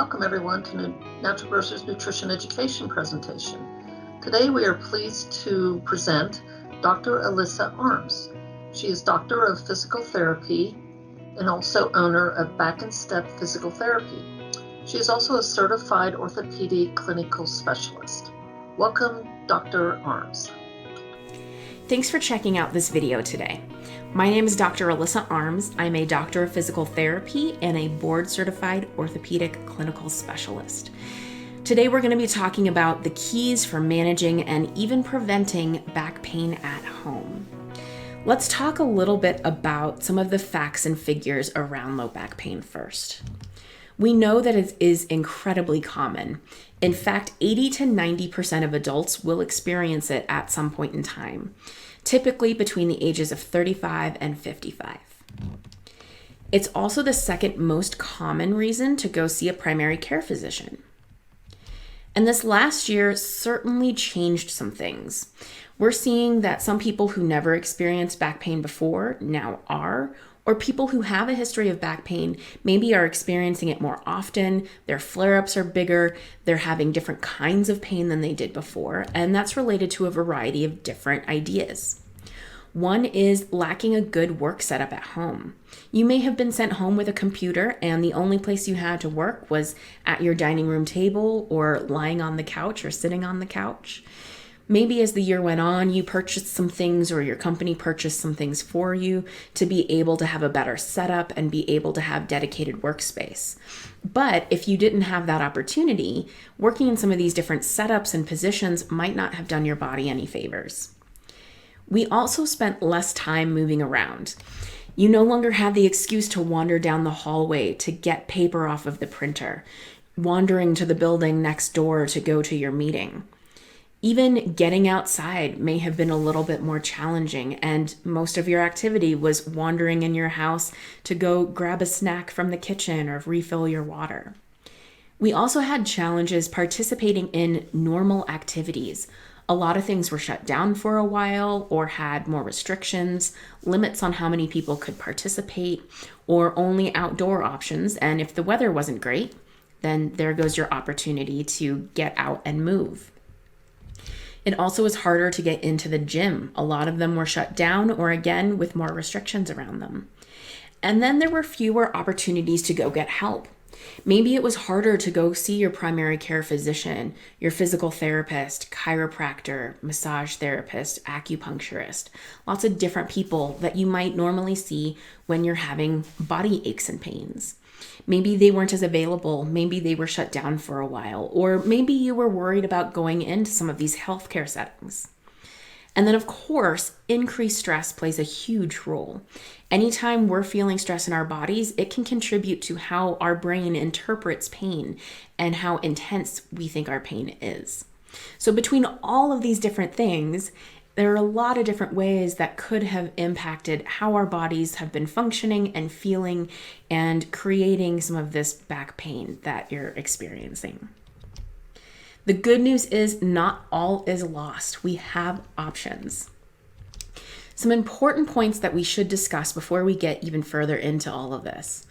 welcome everyone to Natural Grocers Nutrition Education presentation. Today we are pleased to present Dr. Alyssa Arms. She is Doctor of Physical Therapy and also owner of Back and Step Physical Therapy. She is also a Certified Orthopedic Clinical Specialist. Welcome, Dr. Arms. Thanks for checking out this video today. My name is Dr. Alyssa Arms. I'm a Doctor of Physical Therapy and a board-certified orthopedic clinical specialist. Today we're going to be talking about the keys for managing and even preventing back pain at home. Let's talk a little bit about some of the facts and figures around low back pain first. We know that it is incredibly common. In fact, 80 to 90% of adults will experience it at some point in time, typically between the ages of 35 and 55. It's also the second most common reason to go see a primary care physician. And this last year certainly changed some things. We're seeing that some people who never experienced back pain before now are, or people who have a history of back pain maybe are experiencing it more often, their flare-ups are bigger, they're having different kinds of pain than they did before, and that's related to a variety of different ideas. One is lacking a good work setup at home. You may have been sent home with a computer and the only place you had to work was at your dining room table or lying on the couch or sitting on the couch. Maybe as the year went on, you purchased some things or your company purchased some things for you to be able to have a better setup and be able to have dedicated workspace. But if you didn't have that opportunity, working in some of these different setups and positions might not have done your body any favors. We also spent less time moving around. You no longer had the excuse to wander down the hallway to get paper off of the printer, wandering to the building next door to go to your meeting. Even getting outside may have been a little bit more challenging, and most of your activity was wandering in your house to go grab a snack from the kitchen or refill your water. We also had challenges participating in normal activities. A lot of things were shut down for a while or had more restrictions, limits on how many people could participate, or only outdoor options. And if the weather wasn't great, then there goes your opportunity to get out and move. It also was harder to get into the gym. A lot of them were shut down or again with more restrictions around them. And then there were fewer opportunities to go get help. Maybe it was harder to go see your primary care physician, your physical therapist, chiropractor, massage therapist, acupuncturist, lots of different people that you might normally see when you're having body aches and pains. Maybe they weren't as available, maybe they were shut down for a while, or maybe you were worried about going into some of these healthcare settings. And then, of course, increased stress plays a huge role. Anytime we're feeling stress in our bodies, it can contribute to how our brain interprets pain and how intense we think our pain is. So between all of these different things, there are a lot of different ways that could have impacted how our bodies have been functioning and feeling and creating some of this back pain that you're experiencing. The good news is not all is lost. We have options. Some important points that we should discuss before we get even further into all of this.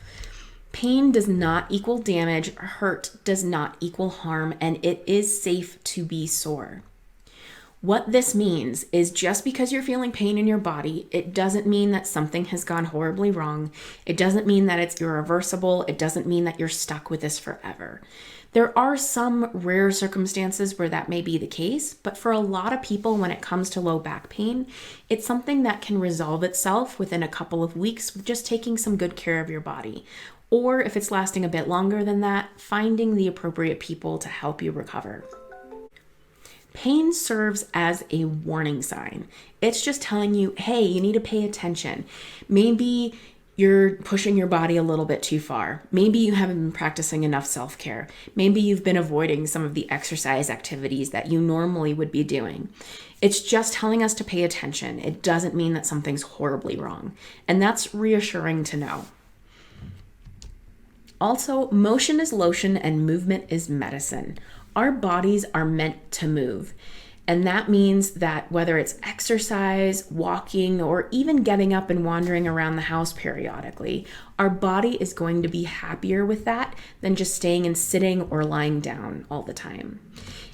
Pain does not equal damage, hurt does not equal harm, and it is safe to be sore. What this means is just because you're feeling pain in your body, it doesn't mean that something has gone horribly wrong. It doesn't mean that it's irreversible. It doesn't mean that you're stuck with this forever. There are some rare circumstances where that may be the case, but for a lot of people when it comes to low back pain, it's something that can resolve itself within a couple of weeks with just taking some good care of your body. Or if it's lasting a bit longer than that, finding the appropriate people to help you recover. Pain serves as a warning sign. It's just telling you, hey, you need to pay attention. Maybe you're pushing your body a little bit too far. Maybe you haven't been practicing enough self-care. Maybe you've been avoiding some of the exercise activities that you normally would be doing. It's just telling us to pay attention. It doesn't mean that something's horribly wrong. And that's reassuring to know. Also, motion is lotion and movement is medicine. Our bodies are meant to move. And that means that whether it's exercise, walking, or even getting up and wandering around the house periodically, our body is going to be happier with that than just staying and sitting or lying down all the time.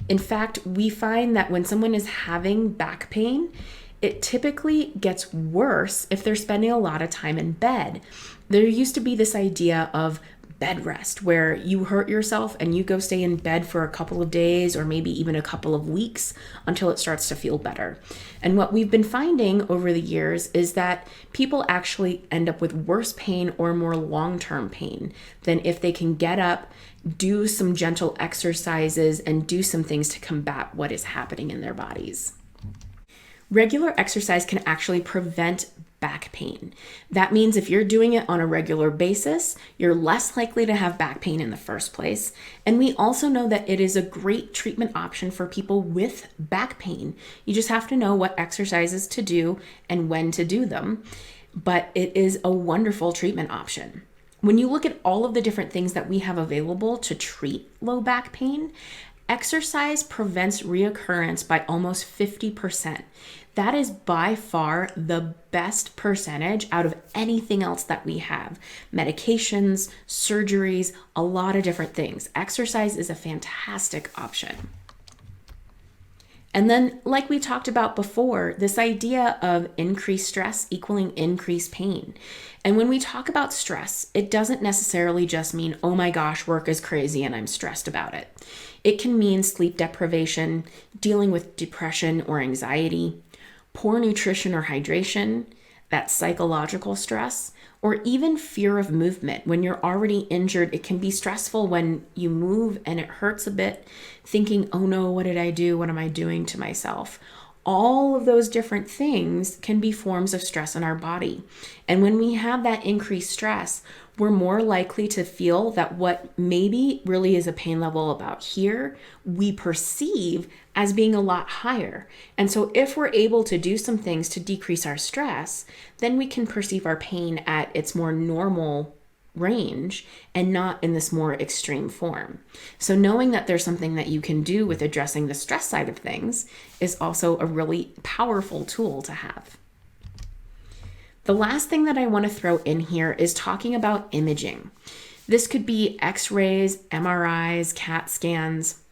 In fact, we find that when someone is having back pain, it typically gets worse if they're spending a lot of time in bed. There used to be this idea of bed rest, where you hurt yourself and you go stay in bed for a couple of days or maybe even a couple of weeks until it starts to feel better. And what we've been finding over the years is that people actually end up with worse pain or more long-term pain than if they can get up, do some gentle exercises, and do some things to combat what is happening in their bodies. Regular exercise can actually prevent back pain. That means if you're doing it on a regular basis, you're less likely to have back pain in the first place. And we also know that it is a great treatment option for people with back pain. You just have to know what exercises to do and when to do them. But it is a wonderful treatment option. When you look at all of the different things that we have available to treat low back pain, exercise prevents reoccurrence by almost 50%. That is by far the best percentage out of anything else that we have. Medications, surgeries, a lot of different things. Exercise is a fantastic option. And then, like we talked about before, this idea of increased stress equaling increased pain. And when we talk about stress, it doesn't necessarily just mean, oh my gosh, work is crazy and I'm stressed about it. It can mean sleep deprivation, dealing with depression or anxiety, poor nutrition or hydration, that psychological stress, or even fear of movement. When you're already injured, it can be stressful when you move and it hurts a bit, thinking, oh no, what did I do? What am I doing to myself? All of those different things can be forms of stress in our body. And when we have that increased stress, we're more likely to feel that what maybe really is a pain level about here, we perceive as being a lot higher. And so if we're able to do some things to decrease our stress, then we can perceive our pain at its more normal range and not in this more extreme form. So knowing that there's something that you can do with addressing the stress side of things is also a really powerful tool to have. The last thing that I want to throw in here is talking about imaging. This could be X-rays, MRIs, CAT scans.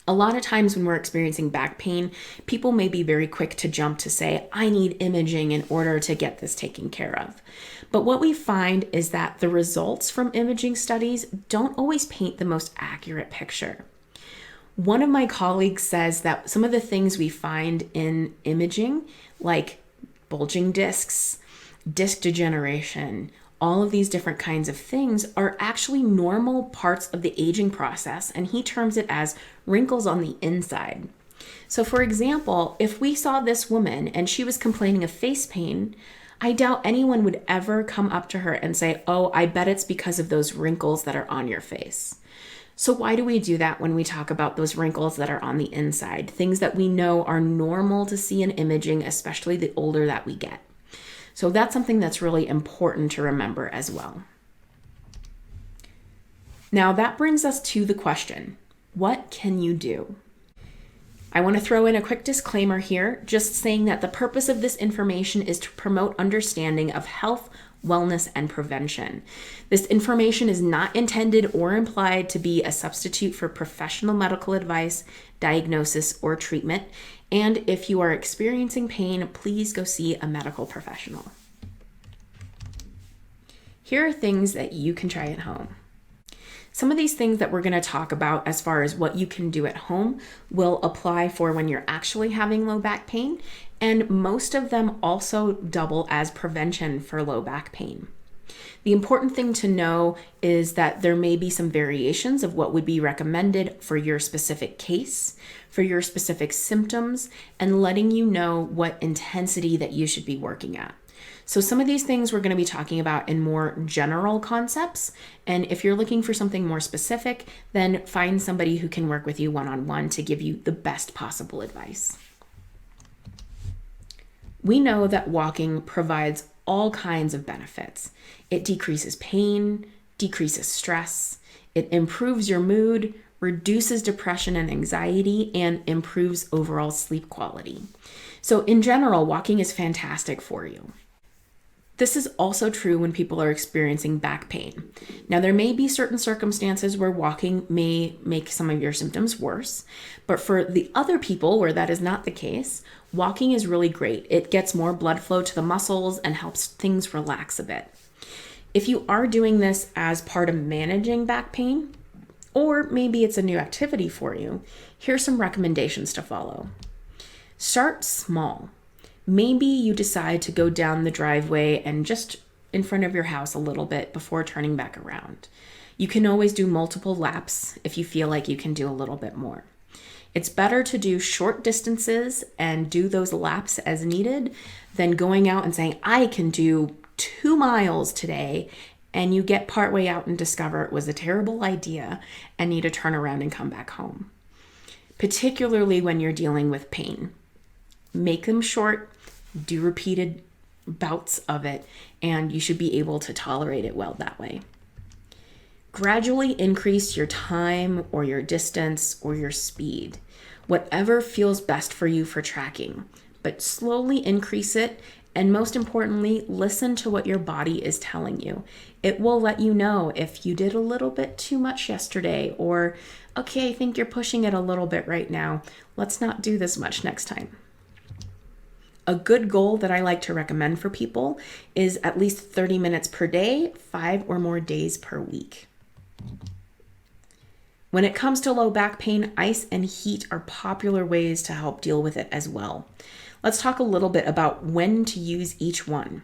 A lot of times when we're experiencing back pain, people may be very quick to jump to say, I need imaging in order to get this taken care of. But what we find is that the results from imaging studies don't always paint the most accurate picture. One of my colleagues says that some of the things we find in imaging, like bulging discs, disc degeneration, all of these different kinds of things are actually normal parts of the aging process, and he terms it as wrinkles on the inside. So for example, if we saw this woman and she was complaining of face pain, I doubt anyone would ever come up to her and say, oh, I bet it's because of those wrinkles that are on your face. So why do we do that when we talk about those wrinkles that are on the inside? Things that we know are normal to see in imaging, especially the older that we get. So that's something that's really important to remember as well. Now that brings us to the question, what can you do? I want to throw in a quick disclaimer here, just saying that the purpose of this information is to promote understanding of health, wellness, and prevention. This information is not intended or implied to be a substitute for professional medical advice, diagnosis, or treatment. And if you are experiencing pain, please go see a medical professional. Here are things that you can try at home. Some of these things that we're going to talk about as far as what you can do at home will apply for when you're actually having low back pain, and most of them also double as prevention for low back pain. The important thing to know is that there may be some variations of what would be recommended for your specific case, for your specific symptoms, and letting you know what intensity that you should be working at. So some of these things we're going to be talking about in more general concepts. And if you're looking for something more specific, then find somebody who can work with you one-on-one to give you the best possible advice. We know that walking provides all kinds of benefits. It decreases pain, decreases stress, It improves your mood, reduces depression and anxiety, and improves overall sleep quality. So in general, walking is fantastic for you. This is also true when people are experiencing back pain. Now, there may be certain circumstances where walking may make some of your symptoms worse, but for the other people where that is not the case, walking is really great. It gets more blood flow to the muscles and helps things relax a bit. If you are doing this as part of managing back pain, or maybe it's a new activity for you, here's some recommendations to follow. Start small. Maybe you decide to go down the driveway and just in front of your house a little bit before turning back around. You can always do multiple laps if you feel like you can do a little bit more. It's better to do short distances and do those laps as needed than going out and saying, I can do 2 miles today, and you get partway out and discover it was a terrible idea and need to turn around and come back home. Particularly when you're dealing with pain. Make them short, do repeated bouts of it, and you should be able to tolerate it well that way. Gradually increase your time or your distance or your speed, whatever feels best for you for tracking, but slowly increase it. And most importantly, listen to what your body is telling you. It will let you know if you did a little bit too much yesterday, or, okay, I think you're pushing it a little bit right now. Let's not do this much next time. A good goal that I like to recommend for people is at least 30 minutes per day, 5 or more days per week. When it comes to low back pain, ice and heat are popular ways to help deal with it as well. Let's talk a little bit about when to use each one.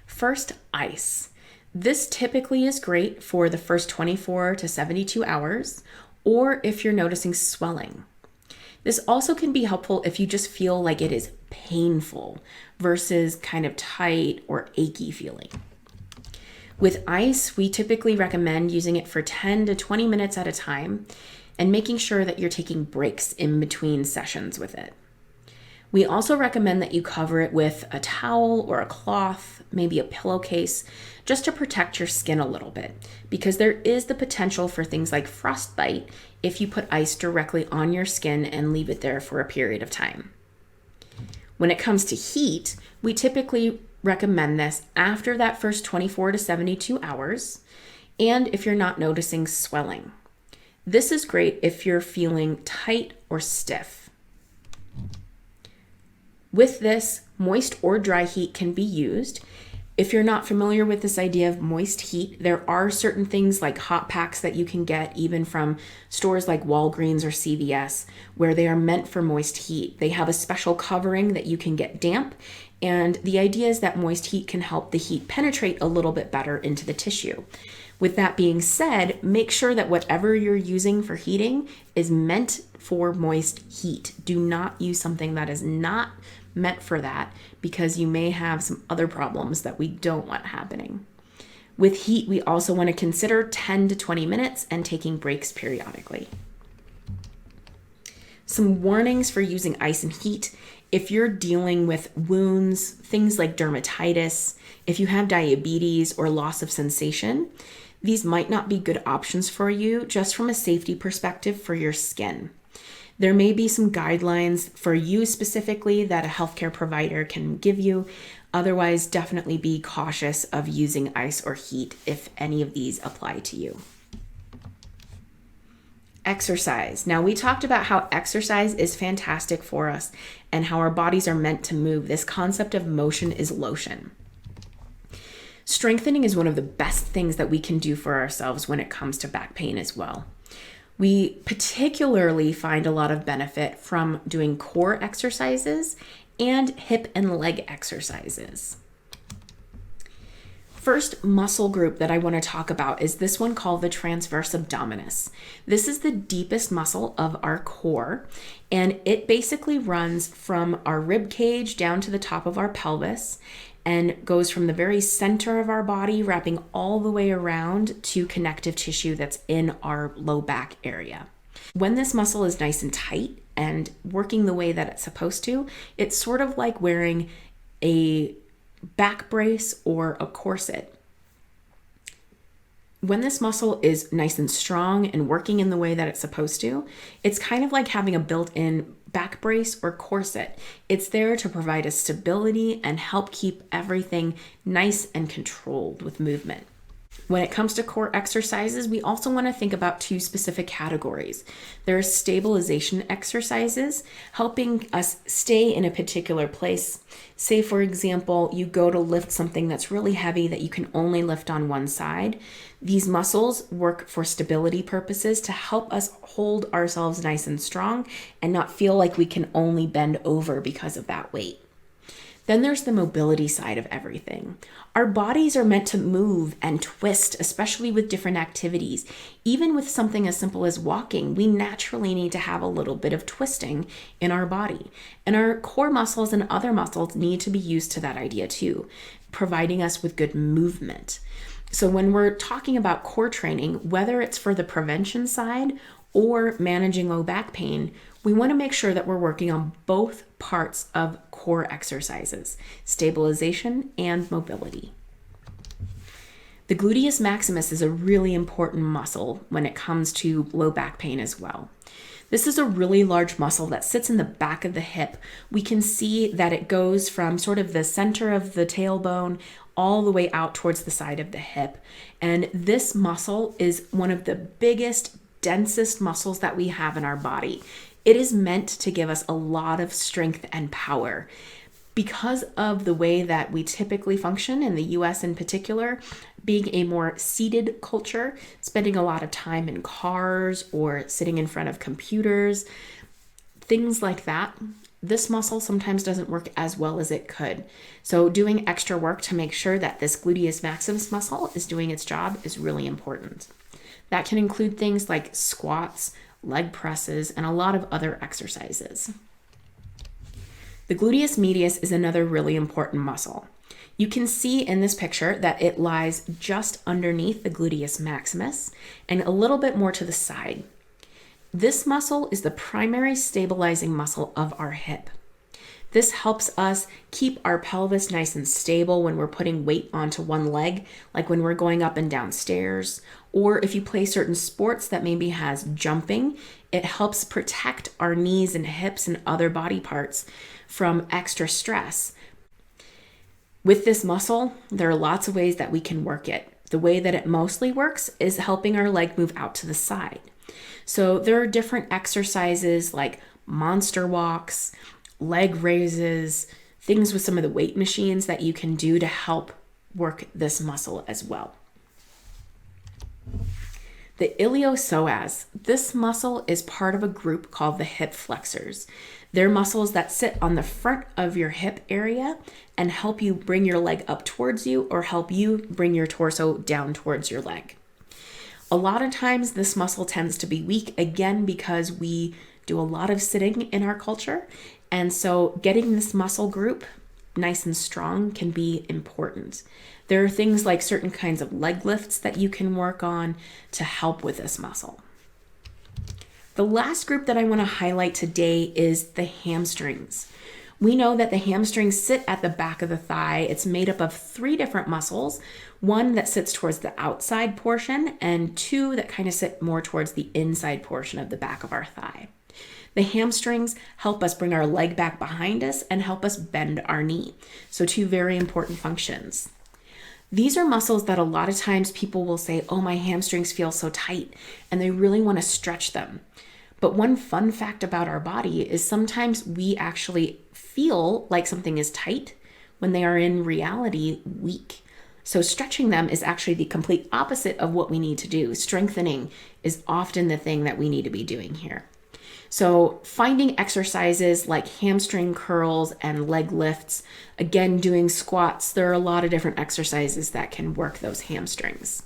First, ice. This typically is great for the first 24 to 72 hours, or if you're noticing swelling. This also can be helpful if you just feel like it is painful versus kind of tight or achy feeling. With ice, we typically recommend using it for 10 to 20 minutes at a time and making sure that you're taking breaks in between sessions with it. We also recommend that you cover it with a towel or a cloth, maybe a pillowcase, just to protect your skin a little bit, because there is the potential for things like frostbite if you put ice directly on your skin and leave it there for a period of time. When it comes to heat, we typically recommend this after that first 24 to 72 hours, and if you're not noticing swelling. This is great if you're feeling tight or stiff. With this, moist or dry heat can be used. If you're not familiar with this idea of moist heat, there are certain things like hot packs that you can get even from stores like Walgreens or CVS where they are meant for moist heat. They have a special covering that you can get damp, and the idea is that moist heat can help the heat penetrate a little bit better into the tissue. With that being said, make sure that whatever you're using for heating is meant for moist heat. Do not use something that is not meant for that, because you may have some other problems that we don't want happening. With heat, we also want to consider 10 to 20 minutes and taking breaks periodically. Some warnings for using ice and heat. If you're dealing with wounds, things like dermatitis, if you have diabetes or loss of sensation, these might not be good options for you just from a safety perspective for your skin. There may be some guidelines for you specifically that a healthcare provider can give you. Otherwise, definitely be cautious of using ice or heat if any of these apply to you. Exercise. Now, we talked about how exercise is fantastic for us and how our bodies are meant to move. This concept of motion is lotion. Strengthening is one of the best things that we can do for ourselves when it comes to back pain as well. We particularly find a lot of benefit from doing core exercises and hip and leg exercises. First muscle group that I want to talk about is this one called the transverse abdominis. This is the deepest muscle of our core, and it basically runs from our rib cage down to the top of our pelvis and goes from the very center of our body, wrapping all the way around to connective tissue that's in our low back area. When this muscle is nice and tight and working the way that it's supposed to, it's sort of like wearing a back brace or a corset. When this muscle is nice and strong and working in the way that it's supposed to, it's kind of like having a built-in back brace or corset. It's there to provide us stability and help keep everything nice and controlled with movement. When it comes to core exercises, we also want to think about two specific categories. There are stabilization exercises, helping us stay in a particular place. Say, for example, you go to lift something that's really heavy that you can only lift on one side. These muscles work for stability purposes to help us hold ourselves nice and strong and not feel like we can only bend over because of that weight. Then there's the mobility side of everything. Our bodies are meant to move and twist, especially with different activities. Even with something as simple as walking, we naturally need to have a little bit of twisting in our body. And our core muscles and other muscles need to be used to that idea too, providing us with good movement. So when we're talking about core training, whether it's for the prevention side or managing low back pain, we want to make sure that we're working on both parts of core exercises, stabilization and mobility. The gluteus maximus is a really important muscle when it comes to low back pain as well. This is a really large muscle that sits in the back of the hip. We can see that it goes from sort of the center of the tailbone all the way out towards the side of the hip. And this muscle is one of the biggest, densest muscles that we have in our body. It is meant to give us a lot of strength and power. Because of the way that we typically function in the US in particular, being a more seated culture, spending a lot of time in cars or sitting in front of computers, things like that, this muscle sometimes doesn't work as well as it could. So doing extra work to make sure that this gluteus maximus muscle is doing its job is really important. That can include things like squats, leg presses, and a lot of other exercises. The gluteus medius is another really important muscle. You can see in this picture that it lies just underneath the gluteus maximus and a little bit more to the side. This muscle is the primary stabilizing muscle of our hip. This helps us keep our pelvis nice and stable when we're putting weight onto one leg, like when we're going up and down stairs, or if you play certain sports that maybe has jumping, it helps protect our knees and hips and other body parts from extra stress. With this muscle, there are lots of ways that we can work it. The way that it mostly works is helping our leg move out to the side. So there are different exercises like monster walks, leg raises, things with some of the weight machines that you can do to help work this muscle as well. The iliopsoas, this muscle is part of a group called the hip flexors. They're muscles that sit on the front of your hip area and help you bring your leg up towards you or help you bring your torso down towards your leg. A lot of times this muscle tends to be weak, again, because we do a lot of sitting in our culture. And so getting this muscle group nice and strong can be important. There are things like certain kinds of leg lifts that you can work on to help with this muscle. The last group that I want to highlight today is the hamstrings. We know that the hamstrings sit at the back of the thigh. It's made up of 3 different muscles, one that sits towards the outside portion and 2 that kind of sit more towards the inside portion of the back of our thigh. The hamstrings help us bring our leg back behind us and help us bend our knee. So 2 very important functions. These are muscles that a lot of times people will say, oh, my hamstrings feel so tight, and they really want to stretch them. But one fun fact about our body is sometimes we actually feel like something is tight when they are in reality weak. So stretching them is actually the complete opposite of what we need to do. Strengthening is often the thing that we need to be doing here. So finding exercises like hamstring curls and leg lifts, again, doing squats, there are a lot of different exercises that can work those hamstrings.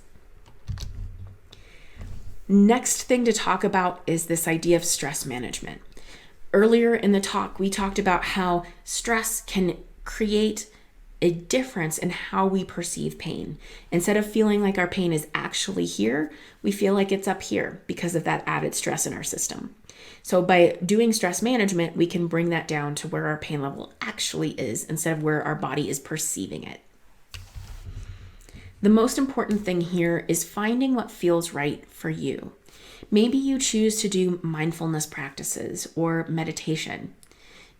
Next thing to talk about is this idea of stress management. Earlier in the talk, we talked about how stress can create a difference in how we perceive pain. Instead of feeling like our pain is actually here, we feel like it's up here because of that added stress in our system. So by doing stress management, we can bring that down to where our pain level actually is instead of where our body is perceiving it. The most important thing here is finding what feels right for you. Maybe you choose to do mindfulness practices or meditation.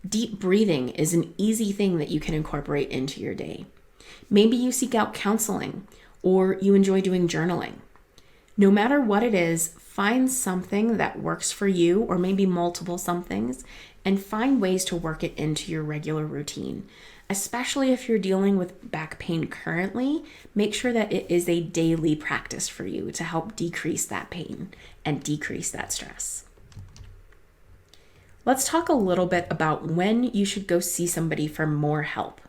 Deep breathing is an easy thing that you can incorporate into your day. Maybe you seek out counseling or you enjoy doing journaling. No matter what it is, find something that works for you, or maybe multiple somethings, and find ways to work it into your regular routine. Especially if you're dealing with back pain currently, make sure that it is a daily practice for you to help decrease that pain and decrease that stress. Let's talk a little bit about when you should go see somebody for more help.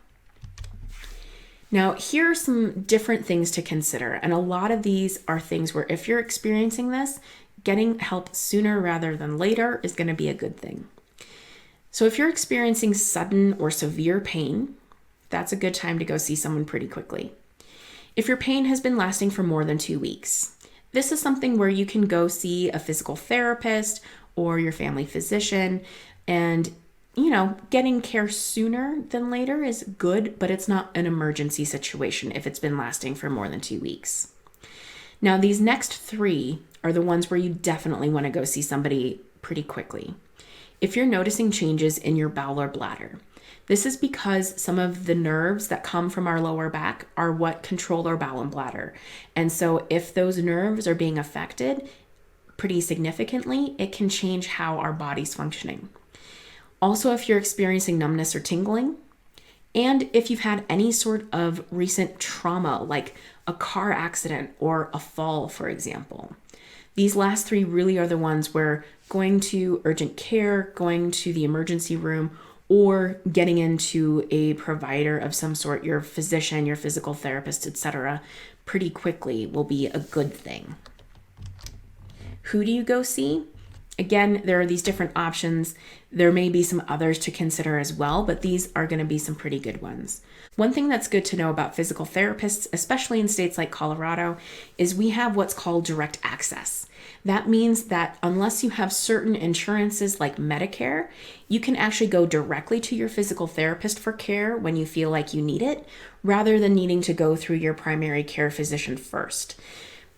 Now, here are some different things to consider, and a lot of these are things where if you're experiencing this, getting help sooner rather than later is going to be a good thing. So if you're experiencing sudden or severe pain, that's a good time to go see someone pretty quickly. If your pain has been lasting for more than 2 weeks, this is something where you can go see a physical therapist or your family physician, and getting care sooner than later is good, but it's not an emergency situation if it's been lasting for more than 2 weeks. Now, these next 3 are the ones where you definitely want to go see somebody pretty quickly. If you're noticing changes in your bowel or bladder, this is because some of the nerves that come from our lower back are what control our bowel and bladder. And so if those nerves are being affected pretty significantly, it can change how our body's functioning. Also, if you're experiencing numbness or tingling, and if you've had any sort of recent trauma, like a car accident or a fall, for example. These last 3 really are the ones where going to urgent care, going to the emergency room, or getting into a provider of some sort, your physician, your physical therapist, etc., pretty quickly will be a good thing. Who do you go see? Again, there are these different options. There may be some others to consider as well, but these are going to be some pretty good ones. One thing that's good to know about physical therapists, especially in states like Colorado, is we have what's called direct access. That means that unless you have certain insurances like Medicare, you can actually go directly to your physical therapist for care when you feel like you need it, rather than needing to go through your primary care physician first.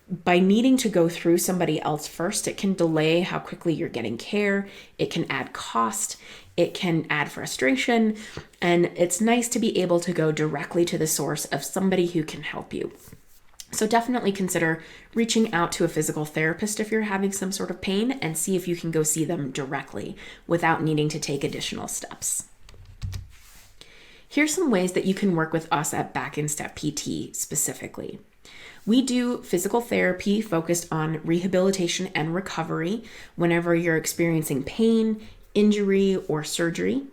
By needing to go through somebody else first, it can delay how quickly you're getting care. It can add cost. It can add frustration. And it's nice to be able to go directly to the source of somebody who can help you. So definitely consider reaching out to a physical therapist if you're having some sort of pain, and see if you can go see them directly without needing to take additional steps. Here's some ways that you can work with us at Back in Step PT specifically. We do physical therapy focused on rehabilitation and recovery whenever you're experiencing pain, injury, or surgery.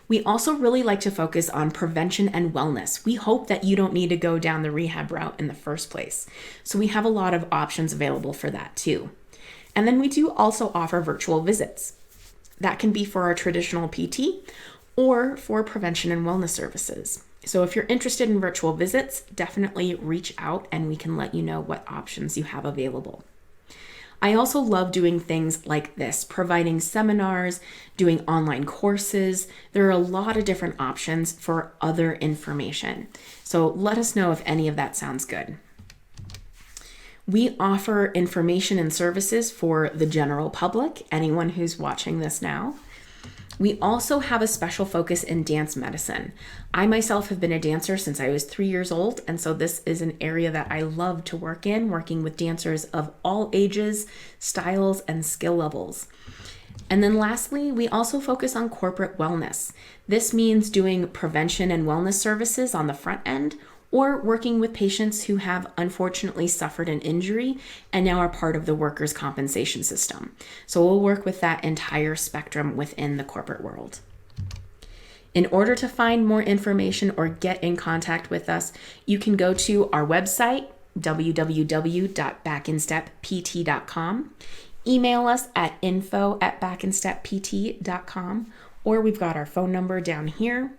We also really like to focus on prevention and wellness. We hope that you don't need to go down the rehab route in the first place. So we have a lot of options available for that too. And then we do also offer virtual visits. That can be for our traditional PT or for prevention and wellness services. So if you're interested in virtual visits, definitely reach out and we can let you know what options you have available. I also love doing things like this, providing seminars, doing online courses. There are a lot of different options for other information. So let us know if any of that sounds good. We offer information and services for the general public, anyone who's watching this now. We also have a special focus in dance medicine. I myself have been a dancer since I was 3 years old, and so this is an area that I love to work in, working with dancers of all ages, styles, and skill levels. And then lastly, we also focus on corporate wellness. This means doing prevention and wellness services on the front end, or working with patients who have unfortunately suffered an injury and now are part of the workers' compensation system. So we'll work with that entire spectrum within the corporate world. In order to find more information or get in contact with us, you can go to our website, www.backinsteppt.com, email us at info@backinsteppt.com, or we've got our phone number down here.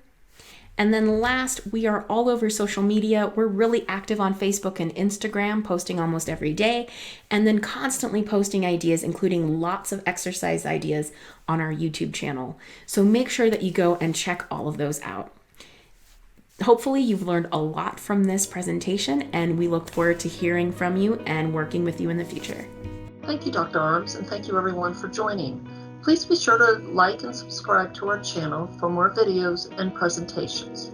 And then last, we are all over social media. We're really active on Facebook and Instagram, posting almost every day, and then constantly posting ideas, including lots of exercise ideas on our YouTube channel. So make sure that you go and check all of those out. Hopefully you've learned a lot from this presentation, and we look forward to hearing from you and working with you in the future. Thank you, Dr. Arms, and thank you everyone for joining. Please be sure to like and subscribe to our channel for more videos and presentations.